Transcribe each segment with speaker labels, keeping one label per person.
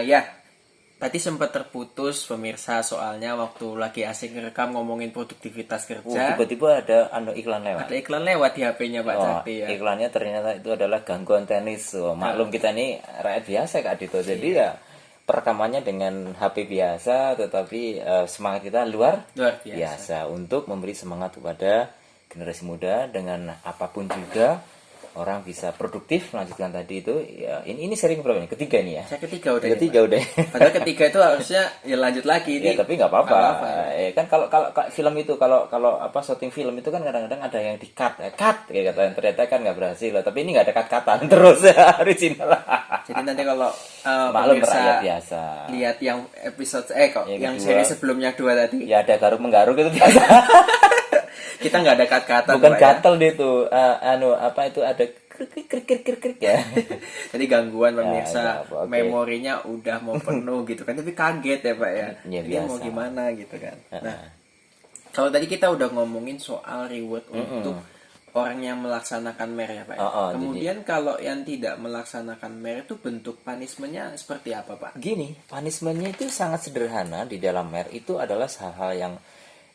Speaker 1: Ya, tadi sempat terputus pemirsa soalnya waktu lagi asik ngerekam ngomongin produktivitas kerja.
Speaker 2: Tiba-tiba ada iklan lewat.
Speaker 1: Ada iklan lewat di HP-nya Pak
Speaker 2: Oh,
Speaker 1: Sakti ya.
Speaker 2: iklannya ternyata itu adalah gangguan teknis. Oh, maklum kita ini rakyat biasa Kak Dito. Jadi ya perekamannya dengan HP biasa, tetapi semangat kita luar
Speaker 1: Luar biasa.
Speaker 2: biasa untuk memberi semangat kepada generasi muda dengan apapun juga orang bisa produktif melanjutkan tadi itu. Ya, ini seri berapa ini? Ketiga ini ya.
Speaker 1: Saya ketiga udah.
Speaker 2: Ketiga
Speaker 1: ya, Pak.
Speaker 2: udah.
Speaker 1: Padahal ketiga itu harusnya ya lanjut lagi
Speaker 2: Ya
Speaker 1: ini.
Speaker 2: tapi nggak apa-apa.
Speaker 1: Nggak apa-apa.
Speaker 2: Kan kalau film itu kalau apa syuting film itu kan kadang-kadang ada yang di cut, kayak kata ternyata kan nggak berhasil lah. Tapi ini nggak ada cut-cutan terus original.
Speaker 1: Jadi nanti kalau
Speaker 2: Maklum
Speaker 1: pemirsa
Speaker 2: rakyat biasa.
Speaker 1: lihat yang episode yang
Speaker 2: kedua.
Speaker 1: seri sebelumnya 2 tadi,
Speaker 2: Ya ada garuk menggaruk itu biasa.
Speaker 1: kita nggak ada cut-cutan
Speaker 2: Bukan
Speaker 1: Pak, ya.
Speaker 2: gatel deh itu. Apa itu ada krik krik krik krik krik ya.
Speaker 1: Jadi gangguan
Speaker 2: Ya,
Speaker 1: pemirsa,
Speaker 2: oke.
Speaker 1: memorinya udah mau penuh gitu kan, tapi kaget ya Pak ya.
Speaker 2: Ya,
Speaker 1: Ini mau
Speaker 2: biasa.
Speaker 1: gimana gitu kan. Nah, kalau tadi kita udah ngomongin soal reward untuk orang yang melaksanakan MER ya Pak ya. Kemudian kalau yang tidak melaksanakan MER itu bentuk punishment-nya seperti apa Pak?
Speaker 2: Gini, punishment-nya itu sangat sederhana di dalam MER itu adalah hal-hal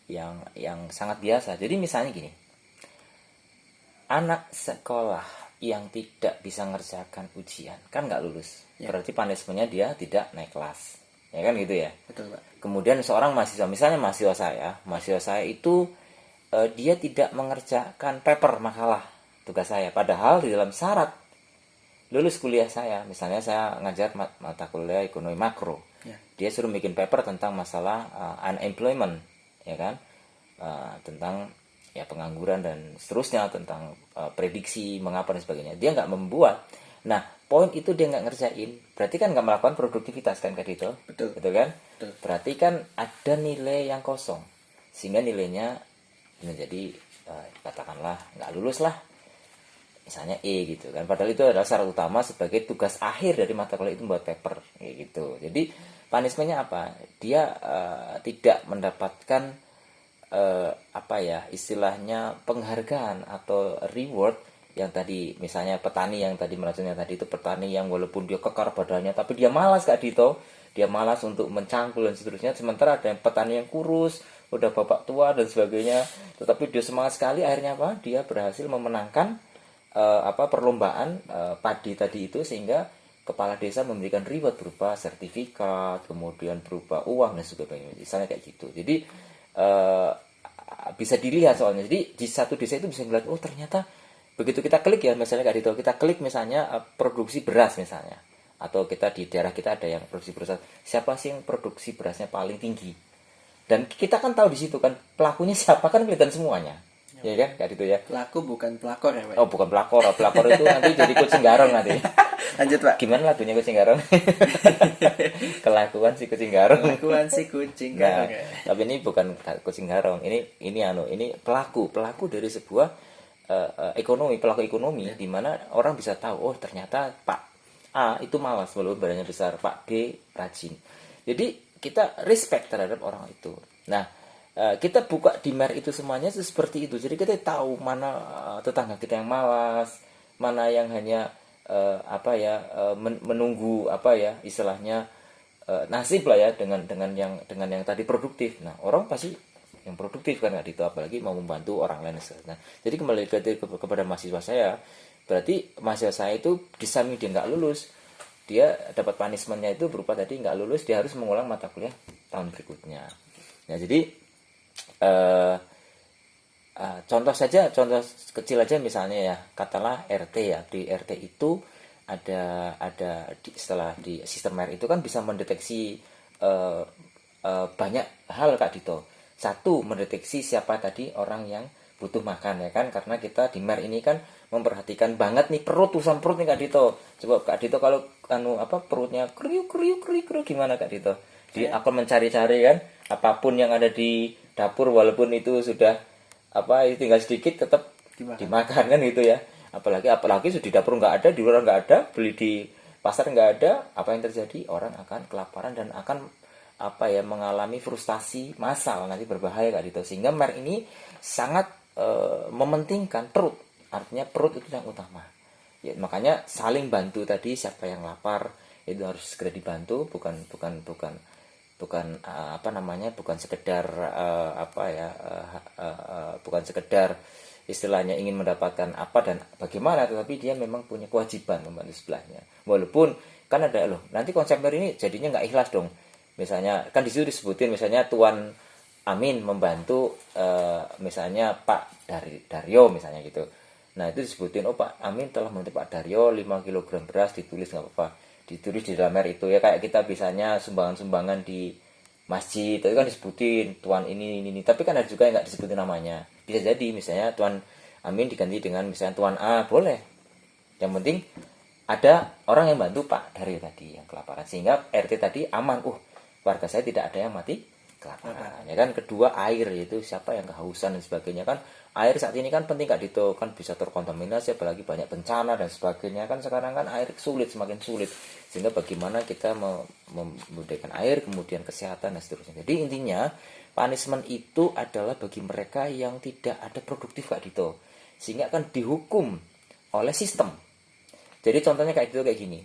Speaker 2: yang sangat biasa. Jadi misalnya gini, anak sekolah yang tidak bisa ngerjakan ujian kan nggak lulus. Berarti punishment-nya dia tidak naik kelas. Ya kan gitu ya.
Speaker 1: Betul Pak.
Speaker 2: Kemudian seorang mahasiswa, misalnya mahasiswa saya itu dia tidak mengerjakan paper makalah tugas saya. Padahal di dalam syarat lulus kuliah saya, misalnya saya ngajar mata kuliah ekonomi makro, dia suruh bikin paper tentang masalah unemployment, ya kan, tentang ya pengangguran dan seterusnya, tentang prediksi mengapa dan sebagainya. Dia nggak membuat. Nah, poin itu dia nggak ngerjain, berarti kan nggak melakukan produktivitas kan Kak Dito?
Speaker 1: Betul.
Speaker 2: Betul kan?
Speaker 1: Betul.
Speaker 2: Berarti kan ada nilai yang kosong, sehingga nilainya menjadi katakanlah nggak lulus lah, misalnya E gitu kan. Padahal itu adalah syarat utama sebagai tugas akhir dari mata kuliah itu buat paper kayak gitu. Jadi punishment-nya apa? Dia tidak mendapatkan apa ya istilahnya penghargaan atau reward yang tadi, misalnya petani yang tadi meracunnya tadi itu, petani yang walaupun dia kekar badannya tapi dia malas Kak Dito, dia malas untuk mencangkul dan seterusnya. Sementara ada yang petani yang kurus, udah bapak tua dan sebagainya, tetapi dia semangat sekali, akhirnya apa? Dia berhasil memenangkan perlombaan padi tadi itu, sehingga kepala desa memberikan reward berupa sertifikat, kemudian berupa uang dan sebagainya, misalnya kayak gitu. Jadi bisa dilihat soalnya. Jadi di satu desa itu bisa melihat, oh ternyata begitu kita klik ya, misalnya Kak Dito, kita klik misalnya produksi beras misalnya, atau kita di daerah kita ada yang produksi beras, siapa sih yang produksi berasnya paling tinggi, dan kita kan tahu di situ kan pelakunya siapa, kan kelihatan semuanya. Ya kan Kak Dito ya.
Speaker 1: Pelaku bukan pelakor ya Pak.
Speaker 2: Oh bukan pelakor, pelakor itu nanti jadi kucing garong nanti.
Speaker 1: Lanjut Pak.
Speaker 2: Gimana lagunya kucing garong? Kelakuan si kucing garong.
Speaker 1: Kelakuan si kucing
Speaker 2: Nah,
Speaker 1: garong ya.
Speaker 2: tapi ini bukan kucing garong. Ini pelaku dari sebuah pelaku ekonomi di mana orang bisa tahu, oh ternyata Pak A itu malas walaupun badannya besar, Pak B rajin. Jadi kita respect terhadap orang itu. Nah, kita buka di MER itu semuanya seperti itu. Jadi kita tahu mana tetangga kita yang malas, mana yang hanya menunggu istilahnya nasib lah ya, dengan yang tadi produktif. Nah, orang pasti yang produktif kan nggak itu, apalagi mau membantu orang lain. Nah, jadi kembali kepada mahasiswa saya, berarti mahasiswa saya itu di samping dia nggak lulus, dia dapat punishment-nya itu berupa tadi nggak lulus, dia harus mengulang mata kuliah tahun berikutnya. Nah, jadi contoh kecil aja misalnya ya, katalah RT ya, di RT itu ada setelah di sistem MER itu kan bisa mendeteksi banyak hal Kak Dito. Satu, mendeteksi siapa tadi orang yang butuh makan ya kan, karena kita di MER ini kan memperhatikan banget nih urusan perut nih Kak Dito. Coba Kak Dito kalau perutnya kriuk gimana Kak Dito? Dia akan mencari-cari kan apapun yang ada di dapur, walaupun itu sudah tinggal sedikit tetap dimakan kan gitu ya. Apalagi sudah di dapur nggak ada, di luar nggak ada, beli di pasar nggak ada, apa yang terjadi? Orang akan kelaparan dan akan mengalami frustasi massal, nanti berbahaya Kak Dito. Sehingga MER ini sangat mementingkan perut, artinya perut itu yang utama ya, makanya saling bantu tadi, siapa yang lapar itu harus segera dibantu, bukan bukan sekedar bukan sekedar istilahnya ingin mendapatkan apa dan bagaimana, tetapi dia memang punya kewajiban membantu sebelahnya. Walaupun kan ada loh, nanti konseptor ini jadinya nggak ikhlas dong. Misalnya kan di situ disebutin misalnya Tuan Amin membantu misalnya Pak Daryo misalnya gitu. Nah itu disebutin, oh Pak Amin telah membantu Pak Daryo 5 kg beras, ditulis nggak apa-apa, ditulis di dalam itu ya, kayak kita biasanya sumbangan-sumbangan di masjid itu kan disebutin Tuan ini. Tapi kan ada juga yang nggak disebutin namanya. Bisa jadi misalnya Tuan Amin diganti dengan misalnya Tuan A, boleh. Yang penting ada orang yang bantu Pak Daryo tadi yang kelaparan, sehingga RT tadi aman. Warga saya tidak ada yang mati kelaparan. Ya kan. Kedua, air, yaitu siapa yang kehausan dan sebagainya kan. Air saat ini kan penting Kak Dito, kan bisa terkontaminasi apalagi banyak bencana dan sebagainya kan. Sekarang kan air sulit, semakin sulit, sehingga bagaimana kita membudidayakan air, kemudian kesehatan dan seterusnya. Jadi intinya punishment itu adalah bagi mereka yang tidak ada produktif Kak Dito, sehingga akan dihukum oleh sistem. Jadi contohnya kayak gitu, kayak gini.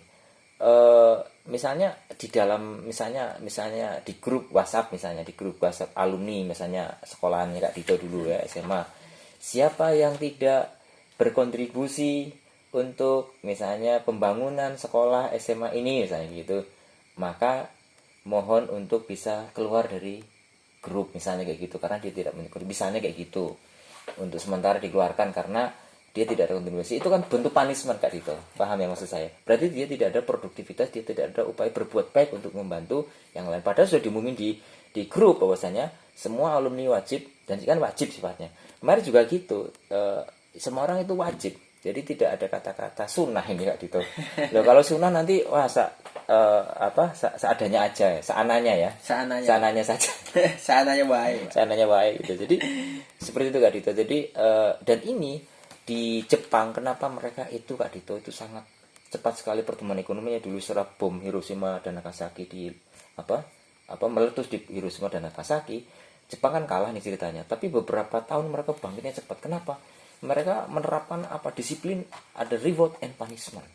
Speaker 2: Misalnya di dalam misalnya di grup WhatsApp, misalnya di grup WhatsApp alumni misalnya sekolahannya Kak Dito dulu ya, SMA, siapa yang tidak berkontribusi untuk misalnya pembangunan sekolah SMA ini misalnya gitu, maka mohon untuk bisa keluar dari grup misalnya kayak gitu, karena dia tidak mengikuti, misalnya kayak gitu, untuk sementara dikeluarkan karena dia tidak ada kontribusi. Itu kan bentuk punishment Kak Dito, paham ya maksud saya? Berarti dia tidak ada produktivitas, dia tidak ada upaya berbuat baik untuk membantu yang lain. Padahal sudah diumumin di grup bahwasanya semua alumni wajib, dan kan wajib sifatnya. Kemarin juga gitu, semua orang itu wajib. Jadi tidak ada kata-kata sunnah ini Kak Dito. Loh, kalau sunnah nanti seadanya aja, seananya ya. Seananya saja.
Speaker 1: Seananya baik.
Speaker 2: Seananya baik gitu. Jadi seperti itu Kak Dito. Jadi dan ini di Jepang, kenapa mereka itu Kak Dito itu sangat cepat sekali pertumbuhan ekonominya. Dulu setelah bom Hiroshima dan Nagasaki meletus di Hiroshima dan Nagasaki, Jepang kan kalah nih ceritanya. Tapi beberapa tahun mereka bangkitnya cepat. Kenapa? Mereka menerapkan disiplin, ada reward and punishment.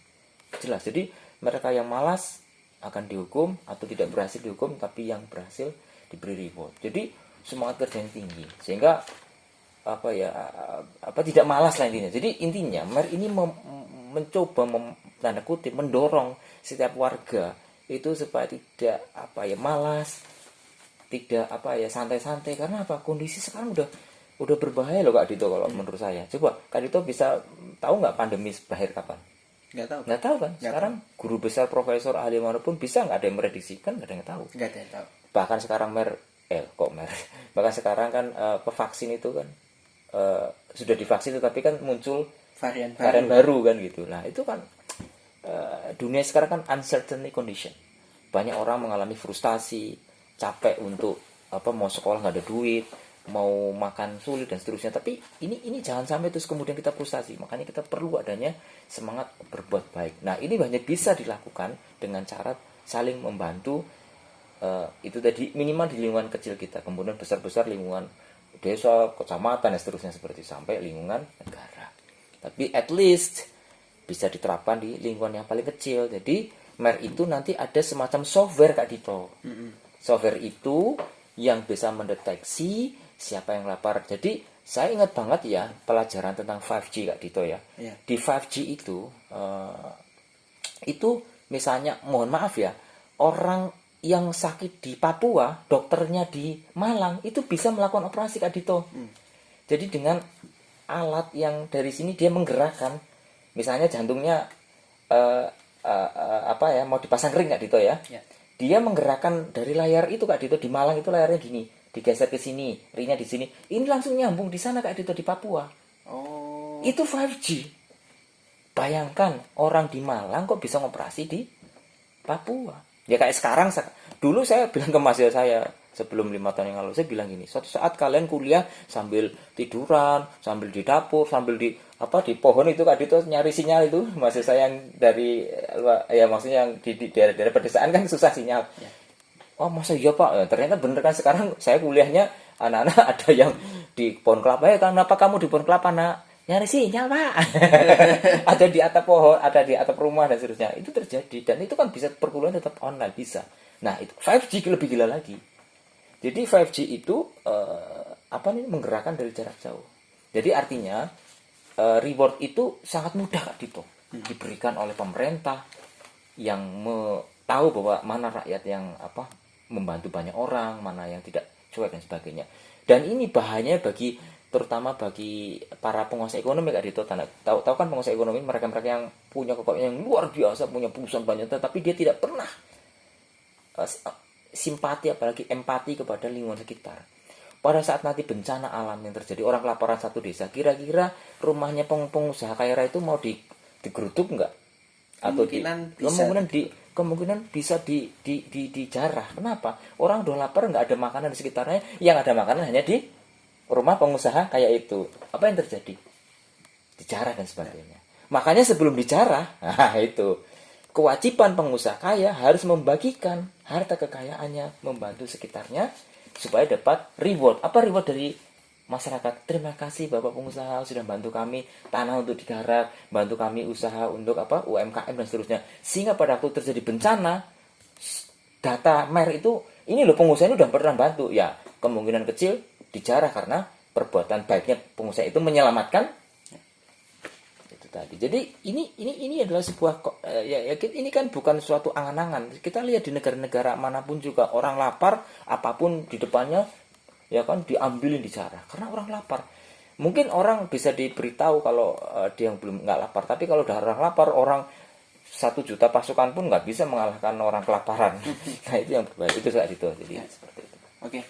Speaker 2: Jelas. Jadi mereka yang malas akan dihukum atau tidak berhasil dihukum, tapi yang berhasil diberi reward. Jadi semangat kerjanya tinggi, sehingga tidak malas lah intinya. Jadi intinya Mer ini mencoba tanda kutip mendorong setiap warga itu supaya tidak malas, tidak santai-santai. Karena kondisi sekarang udah berbahaya loh Kak Dito kalau menurut saya. Coba Kak Dito bisa tahu nggak pandemi berakhir kapan? Nggak tahu kan. Sekarang guru besar, profesor, ahli manapun bisa nggak ada yang merediksikan, nggak ada yang tahu.
Speaker 1: Nggak ada yang tahu.
Speaker 2: Bahkan sekarang bahkan sekarang kan vaksin itu kan sudah divaksin, tetapi kan muncul varian baru kan gitu. Nah itu kan dunia sekarang kan uncertainty condition. Banyak orang mengalami frustasi, capek untuk mau sekolah nggak ada duit, mau makan sulit dan seterusnya. Tapi ini jangan sampai terus kemudian kita frustasi. Makanya kita perlu adanya semangat berbuat baik. Nah ini hanya bisa dilakukan dengan cara saling membantu. Itu tadi minimal di lingkungan kecil kita, kemudian besar-besar lingkungan desa, kecamatan dan seterusnya, seperti sampai lingkungan negara. Tapi at least bisa diterapkan di lingkungan yang paling kecil. Jadi Mer itu nanti ada semacam software Kak Dito. Software itu yang bisa mendeteksi siapa yang lapar. Jadi saya ingat banget ya pelajaran tentang 5G Kak Dito ya. Di 5G itu misalnya, mohon maaf ya, orang yang sakit di Papua, dokternya di Malang itu bisa melakukan operasi Kak Dito. Jadi dengan alat yang dari sini dia menggerakkan, misalnya jantungnya mau dipasang ring Kak Dito ya. Dia menggerakkan dari layar itu Kak Dito, di Malang itu layarnya gini, digeser ke sini, ringnya di sini. Ini langsung nyambung di sana Kak Dito, di Papua. Itu 5G. Bayangkan orang di Malang kok bisa ngoperasi di Papua. Ya kayak sekarang, dulu saya bilang ke mahasiswa saya sebelum 5 tahun yang lalu, saya bilang gini, suatu saat kalian kuliah sambil tiduran, sambil di dapur, sambil di pohon itu Kak Dito nyari sinyal itu. Mahasiswa saya yang dari maksudnya yang di daerah-daerah pedesaan kan susah sinyal. Oh masa iya Pak? Ternyata bener kan, sekarang saya kuliahnya anak-anak ada yang di pohon kelapa. Kenapa kamu di pohon kelapa nak? nyari sinyal pak. Ada di atap pohon, ada di atap rumah dan seterusnya. Itu terjadi dan itu kan bisa perkuliahan tetap online bisa. Nah itu 5G lebih gila lagi. Jadi 5G itu menggerakkan dari jarak jauh. Jadi artinya reward itu sangat mudah Kak Dito diberikan oleh pemerintah yang tahu bahwa mana rakyat yang membantu banyak orang, mana yang tidak cuek dan sebagainya. Dan ini bahayanya terutama bagi para pengusaha ekonomi Kak Dito. Tahu kan pengusaha ekonomi mereka yang punya kekayaan yang luar biasa, punya perusahaan banyak, tetapi dia tidak pernah simpati apalagi empati kepada lingkungan sekitar. Pada saat nanti bencana alam yang terjadi, orang kelaparan satu desa, kira-kira rumahnya pengusaha kaya raya itu mau digeruduk enggak? Atau kemungkinan bisa dijarah. Kenapa? Orang udah lapar, nggak ada makanan di sekitarnya, yang ada makanan hanya di rumah pengusaha kayak itu. Apa yang terjadi? Dijarah dan sebagainya. Makanya sebelum dijarah, itu kewajiban pengusaha kaya harus membagikan harta kekayaannya, membantu sekitarnya supaya dapat reward. Apa reward dari masyarakat? Terima kasih Bapak pengusaha sudah bantu kami tanah untuk digarap, bantu kami usaha untuk UMKM dan seterusnya. Sehingga pada waktu terjadi bencana, data MER itu ini loh pengusaha ini udah pernah bantu. Ya, kemungkinan kecil dijarah karena perbuatan baiknya pengusaha itu menyelamatkan itu tadi. Jadi ini adalah sebuah ini kan bukan suatu angan-angan. Kita lihat di negara-negara manapun juga orang lapar apapun di depannya ya kan diambilin dijarah karena orang lapar. Mungkin orang bisa diberitahu kalau dia yang belum nggak lapar, tapi kalau udah orang lapar, orang 1 juta pasukan pun nggak bisa mengalahkan orang kelaparan. Nah itu yang berbahaya. Itu saat itu jadi seperti itu.
Speaker 1: Oke.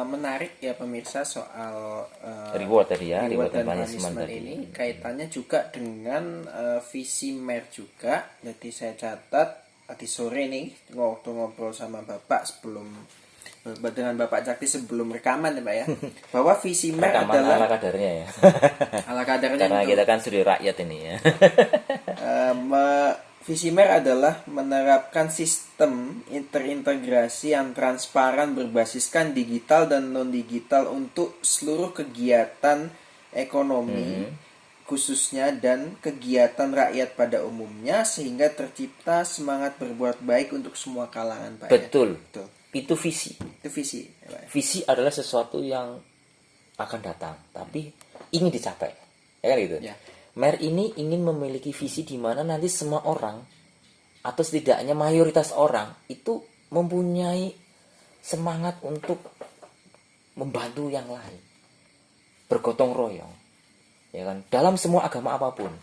Speaker 1: Menarik ya pemirsa soal
Speaker 2: reward tadi ya,
Speaker 1: reward dan punishment ini kaitannya juga dengan visi MER juga. Jadi saya catat tadi sore nih waktu ngobrol sama Bapak dengan Bapak Cakti sebelum rekaman ya Pak ya, bahwa visi MER adalah
Speaker 2: ala kadarnya ya.
Speaker 1: Ala kadarnya
Speaker 2: karena kita kan sudah rakyat ini ya.
Speaker 1: Visi MER adalah menerapkan sistem terintegrasi yang transparan berbasiskan digital dan non-digital untuk seluruh kegiatan ekonomi khususnya dan kegiatan rakyat pada umumnya sehingga tercipta semangat berbuat baik untuk semua kalangan Pak.
Speaker 2: Betul.
Speaker 1: Ya? Betul.
Speaker 2: Itu visi.
Speaker 1: Itu visi. Ya, Pak.
Speaker 2: Visi adalah sesuatu yang akan datang tapi ingin dicapai. Ya kan gitu. Ya. MER ini ingin memiliki visi di mana nanti semua orang atau setidaknya mayoritas orang itu mempunyai semangat untuk membantu yang lain, bergotong royong, ya kan? Dalam semua agama apapun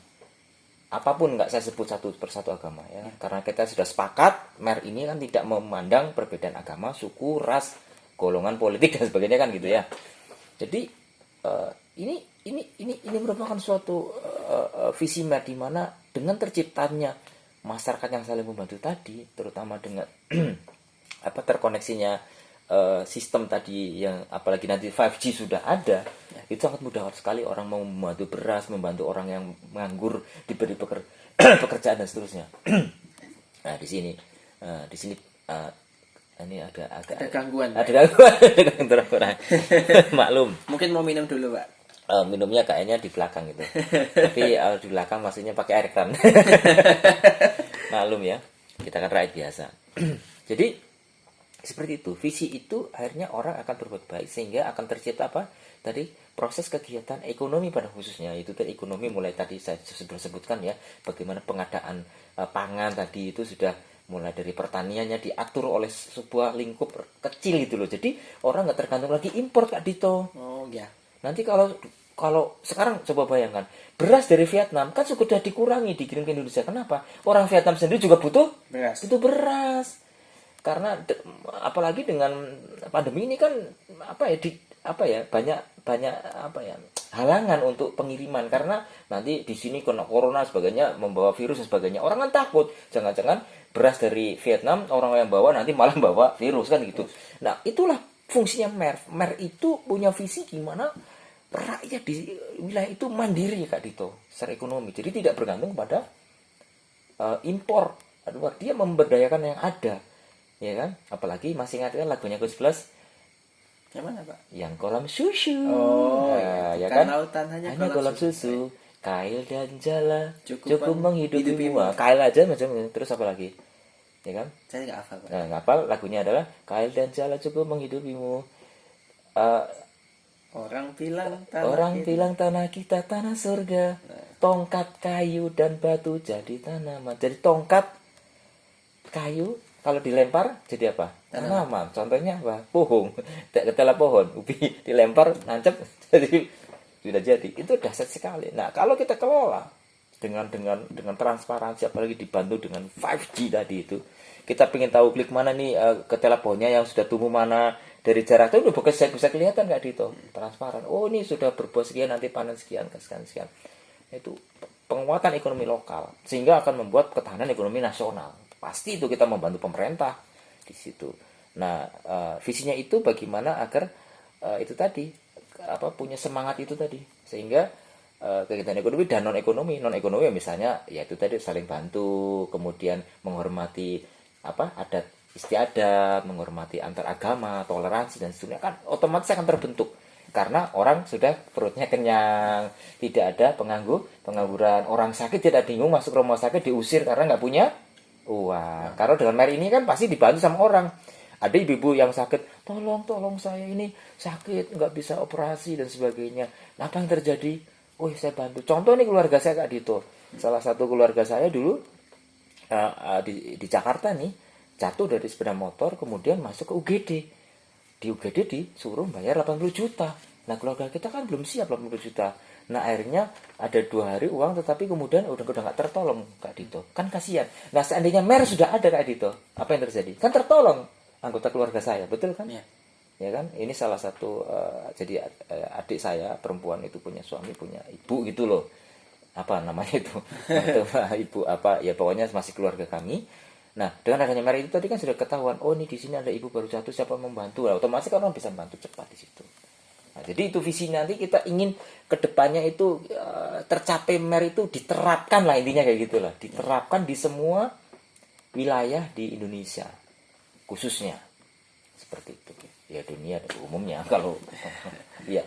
Speaker 2: nggak saya sebut satu persatu agama, ya, karena kita sudah sepakat MER ini kan tidak memandang perbedaan agama, suku, ras, golongan politik dan sebagainya kan gitu ya. Jadi ini merupakan suatu visi MER di mana dengan terciptanya masyarakat yang saling membantu tadi, terutama dengan terkoneksinya sistem tadi yang apalagi nanti 5G sudah ada, itu sangat mudah sekali orang mau membantu beras, membantu orang yang menganggur diberi pekerjaan dan seterusnya. Nah di sini ini ada
Speaker 1: gangguan.
Speaker 2: Ada gangguan. Maklum.
Speaker 1: Mungkin mau minum dulu Pak.
Speaker 2: Minumnya kayaknya di belakang gitu. Tapi di belakang maksudnya pakai air keran. Maklum ya, kita kan rakyat biasa. Jadi seperti itu, visi itu akhirnya orang akan berbuat baik sehingga akan tercipta tadi proses kegiatan ekonomi pada khususnya. Itu tadi ekonomi mulai tadi saya sudah sebutkan ya, bagaimana pengadaan pangan tadi itu sudah mulai dari pertaniannya diatur oleh sebuah lingkup kecil gitu loh. Jadi orang nggak tergantung lagi impor Kak Dito.
Speaker 1: Oh ya.
Speaker 2: Nanti kalau sekarang coba bayangkan beras dari Vietnam kan sudah dikurangi dikirim ke Indonesia. Kenapa? Orang Vietnam sendiri juga butuh beras. Karena apalagi dengan pandemi ini kan banyak halangan untuk pengiriman karena nanti di sini kena corona sebagainya membawa virus dan sebagainya. Orang kan takut jangan-jangan beras dari Vietnam orang yang bawa nanti malah bawa virus kan gitu. Nah, itulah fungsinya MER. MER itu punya visi gimana rakyat di wilayah itu mandiri Kak Dito secara ekonomi. Jadi tidak bergantung pada impor. Dia memberdayakan yang ada. Ya kan? Apalagi masih ingat kan lagunya Gus Plus
Speaker 1: Yang mana, Pak?
Speaker 2: Yang kolam susu.
Speaker 1: Nah,
Speaker 2: ya kan?
Speaker 1: Lautan hanya
Speaker 2: kolam susu. Kail dan jala cukup
Speaker 1: menghidupimu.
Speaker 2: Kail aja macam terus apa lagi? Ya kan?
Speaker 1: Saya nggak hafal, Pak.
Speaker 2: Nah, nggak hafal, lagunya adalah Kail dan jala cukup menghidupimu. Orang bilang tanah kita tanah surga. Tongkat kayu dan batu jadi tanaman. Jadi tongkat kayu kalau dilempar jadi apa? Tanaman. Contohnya apa? Pohon. Ketela pohon, ubi dilempar nancep jadi sudah jadi. Itu dahsyat sekali. Nah, kalau kita kelola dengan transparansi, apalagi dibantu dengan 5G tadi itu, kita pengen tahu klik mana nih ketela pohonnya yang sudah tumbuh mana, dari jarak itu udah bisa kelihatan nggak Dito, transparan. Oh, ini sudah berbuah sekian, nanti panen sekian. Itu penguatan ekonomi lokal, sehingga akan membuat ketahanan ekonomi nasional. Pasti itu kita membantu pemerintah di situ. Nah, visinya itu bagaimana agar itu tadi punya semangat itu tadi, sehingga kegiatan ekonomi dan non ekonomi misalnya ya itu tadi saling bantu, kemudian menghormati adat istiadat, menghormati antar agama, toleransi dan seterusnya, kan otomatis akan terbentuk karena orang sudah perutnya kenyang, tidak ada pengangguran, orang sakit tidak bingung masuk rumah sakit diusir karena nggak punya uang. Karena dengan mer ini kan pasti dibantu sama orang. Ada ibu-ibu yang sakit, tolong saya ini sakit, nggak bisa operasi dan sebagainya. Nah, apa yang terjadi? Oh, saya bantu. Contoh nih keluarga saya Kak Dito. Salah satu keluarga saya dulu di Jakarta nih, jatuh dari sepeda motor, kemudian masuk ke UGD. Di UGD disuruh bayar 80 juta. Nah, keluarga kita kan belum siap 80 juta. Nah, akhirnya ada 2 hari uang, tetapi kemudian udah nggak tertolong Kak Dito. Kan kasihan. Nah, seandainya mer sudah ada Kak Dito, apa yang terjadi? Kan tertolong anggota keluarga saya, betul kan? Ya kan? Ini salah satu jadi adik saya perempuan itu punya suami, punya ibu gitu loh. Apa namanya itu? Ibu ya pokoknya masih keluarga kami. Nah, dengan adanya mer itu tadi kan sudah ketahuan, oh ini di sini ada ibu baru jatuh, siapa membantu? Nah, otomatis kan orang bisa membantu cepat di situ. Nah, jadi itu visi nanti kita ingin kedepannya itu tercapai mer itu diterapkan lah, intinya kayak gitulah, diterapkan di semua wilayah di Indonesia khususnya seperti itu. Ya dunia ada umumnya kalau ya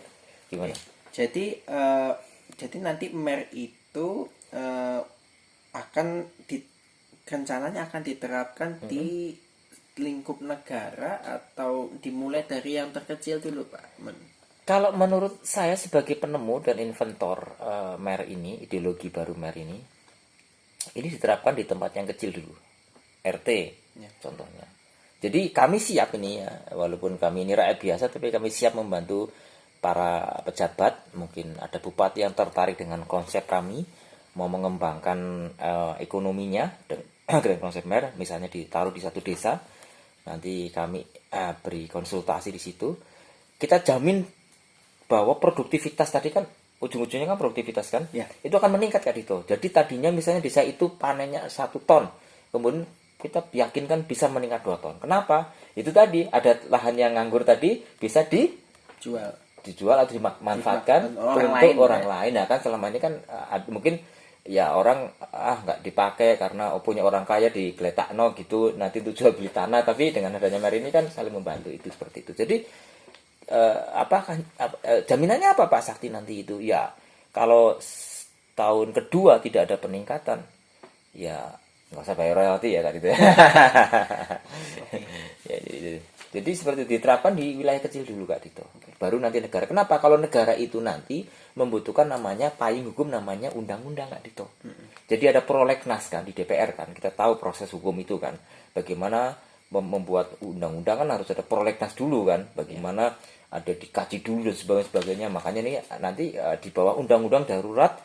Speaker 2: gimana?
Speaker 1: Jadi nanti mer itu rencananya akan diterapkan di lingkup negara atau dimulai dari yang terkecil dulu, Pak?
Speaker 2: Kalau menurut saya sebagai penemu dan inventor mer ini, ideologi baru mer ini diterapkan di tempat yang kecil dulu, RT contohnya. Jadi kami siap ini ya, walaupun kami ini rakyat biasa, tapi kami siap membantu para pejabat. Mungkin ada bupati yang tertarik dengan konsep kami, mau mengembangkan ekonominya dengan konsep mer, misalnya ditaruh di satu desa, nanti kami beri konsultasi di situ. Kita jamin bahwa produktivitas tadi kan ujung-ujungnya kan produktivitas kan, itu akan meningkat Kak Dito. Jadi tadinya misalnya desa itu panennya 1 ton, kemudian kita yakinkan bisa meningkat 2 ton. Kenapa? Itu tadi ada lahan yang nganggur tadi bisa dijual atau dimanfaatkan untuk orang lain. Nah kan selama ini kan mungkin ya orang nggak dipakai karena punya orang kaya digeletakno gitu, nanti itu jual beli tanah. Tapi dengan adanya mer ini kan saling membantu, itu seperti itu. Jadi jaminannya apa Pak Sakti nanti itu? Ya kalau tahun kedua tidak ada peningkatan, ya nggak usah bayar royalti ya Kak gitu ya. Jadi seperti diterapkan di wilayah kecil dulu Kak Dito. Baru nanti negara. Kenapa? Kalau negara itu nanti membutuhkan namanya payung hukum, namanya undang-undang Kak Dito. Jadi ada prolegnas kan di DPR kan. Kita tahu proses hukum itu kan. Bagaimana membuat undang-undang kan harus ada prolegnas dulu kan. Bagaimana ada dikaji dulu dan sebagainya. Makanya ini nanti di bawah undang-undang darurat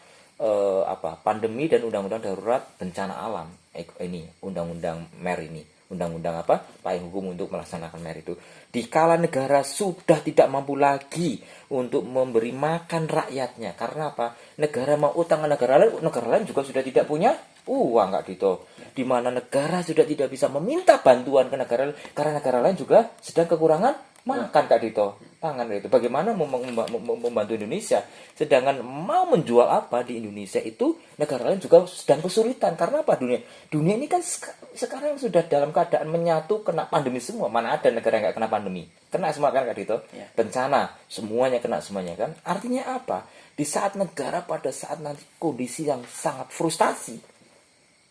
Speaker 2: pandemi dan undang-undang darurat bencana alam. Ini undang-undang mer ini. Undang-undang payung hukum untuk melaksanakan mer itu. Dikala negara sudah tidak mampu lagi untuk memberi makan rakyatnya, karena apa? Negara mau utang ke negara lain juga sudah tidak punya uang Kak Dito. Di mana negara sudah tidak bisa meminta bantuan ke negara lain karena negara lain juga sedang kekurangan Makan Kak Dito, pangan itu. Bagaimana membantu Indonesia? Sedangkan mau menjual apa di Indonesia itu negara lain juga sedang kesulitan. Karena apa dunia? Dunia ini kan sekarang sudah dalam keadaan menyatu, kena pandemi semua. Mana ada negara yang nggak kena pandemi? Kena semua kan Kak Dito?
Speaker 1: Ya.
Speaker 2: Bencana, semuanya kena semuanya kan. Artinya apa? Di saat negara pada saat nanti kondisi yang sangat frustasi,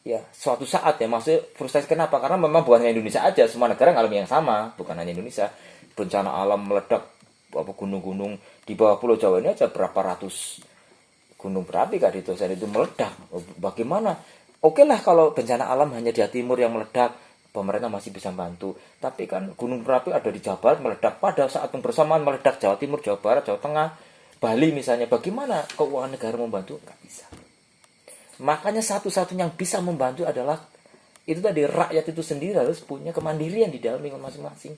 Speaker 2: ya suatu saat ya, maksudnya frustasi kenapa? Karena memang bukan hanya Indonesia aja, semua negara ngalami yang sama, bukan hanya Indonesia. Bencana alam meledak, apa gunung-gunung di bawah Pulau Jawa ini aja berapa ratus gunung berapi Kak Dito, saat itu meledak. Bagaimana? Oke lah kalau bencana alam hanya di Jawa Timur yang meledak, pemerintah masih bisa bantu. Tapi kan gunung berapi ada di Jawa Barat meledak, pada saat yang bersamaan meledak Jawa Timur, Jawa Barat, Jawa Tengah, Bali misalnya. Bagaimana keuangan negara membantu? Nggak bisa. Makanya satu-satunya yang bisa membantu adalah itu tadi, rakyat itu sendiri harus punya kemandirian di dalam lingkungan masing-masing.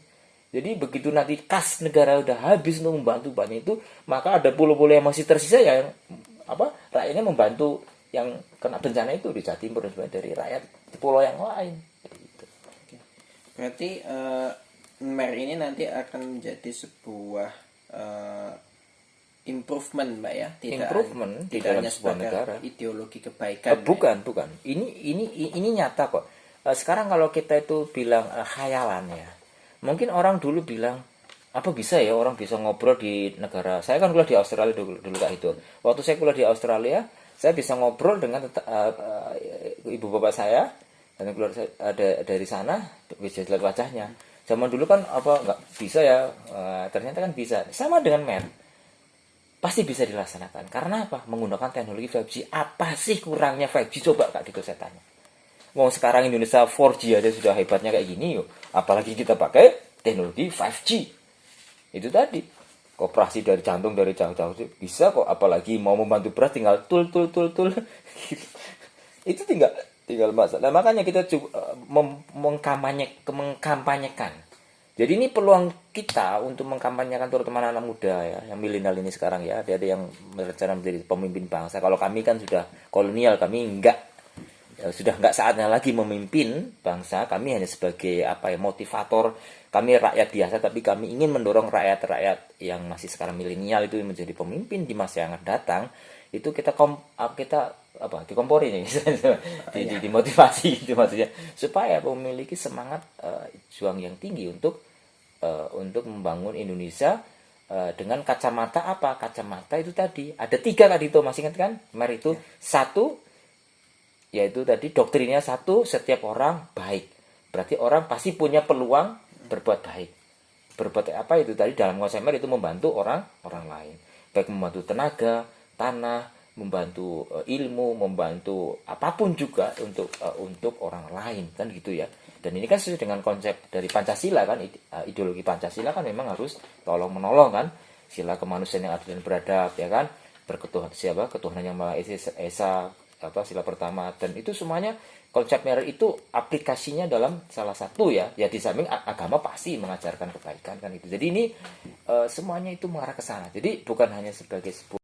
Speaker 2: Jadi begitu nanti kas negara udah habis untuk membantu banyak itu, maka ada pulau-pulau yang masih tersisa yang rakyatnya membantu yang kena bencana itu di Jawa Timur dan sebagainya dari rakyat di pulau yang lain. Gitu.
Speaker 1: Berarti MER ini nanti akan menjadi sebuah improvement, Mbak ya,
Speaker 2: Di dalam
Speaker 1: hanya
Speaker 2: sebuah negara.
Speaker 1: Ideologi kebaikan.
Speaker 2: Bukan. Ini nyata kok. Sekarang kalau kita itu bilang khayalan ya. Mungkin orang dulu bilang, apa bisa ya orang bisa ngobrol di negara. Saya kan kuliah di Australia dulu Kak itu. Waktu saya kuliah di Australia, saya bisa ngobrol dengan ibu bapak saya, dan keluar dari sana bisa lihat wajahnya. Zaman dulu kan nggak bisa ya, ternyata kan bisa. Sama dengan MER. Pasti bisa dilaksanakan. Karena apa? Menggunakan teknologi 5G. Apa sih kurangnya 5G? Coba Kak Dito saya tanya. Mau sekarang Indonesia 4G aja sudah hebatnya kayak gini yuk. Apalagi kita pakai teknologi 5G. Itu tadi. Koperasi dari jantung dari jauh-jauh bisa kok. Apalagi mau membantu beras tinggal tul. Itu tinggal masalah. Nah, makanya kita mengkampanyekan. Jadi ini peluang kita untuk mengkampanyekan terutama anak muda ya, yang milenial ini sekarang ya, ada yang berencana menjadi pemimpin bangsa. Kalau kami kan sudah kolonial, kami sudah enggak saatnya lagi memimpin bangsa. Kami hanya sebagai motivator. Kami rakyat biasa, tapi kami ingin mendorong rakyat-rakyat yang masih sekarang milenial itu menjadi pemimpin di masa yang akan datang. Itu kita dikompori nih, dimotivasi gitu maksudnya, supaya memiliki semangat juang yang tinggi untuk membangun Indonesia dengan kacamata apa? Kacamata itu tadi ada 3 tadi itu masih ingat kan? MER itu satu, yaitu tadi doktrinnya satu, setiap orang baik. Berarti orang pasti punya peluang berbuat baik. Berbuat apa itu tadi dalam konsep MER itu membantu orang lain, baik membantu tenaga, tanah, membantu ilmu, membantu apapun juga untuk orang lain kan gitu ya. Dan ini kan sesuai dengan konsep dari Pancasila kan, ideologi Pancasila kan memang harus tolong menolong kan, sila kemanusiaan yang adil dan beradab ya kan, ketuhanan yang Maha Esa, sila pertama, dan itu semuanya konsep MER itu aplikasinya dalam salah satu ya di samping agama pasti mengajarkan kebaikan kan itu. Jadi ini semuanya itu mengarah ke sana. Jadi bukan hanya sebagai sebuah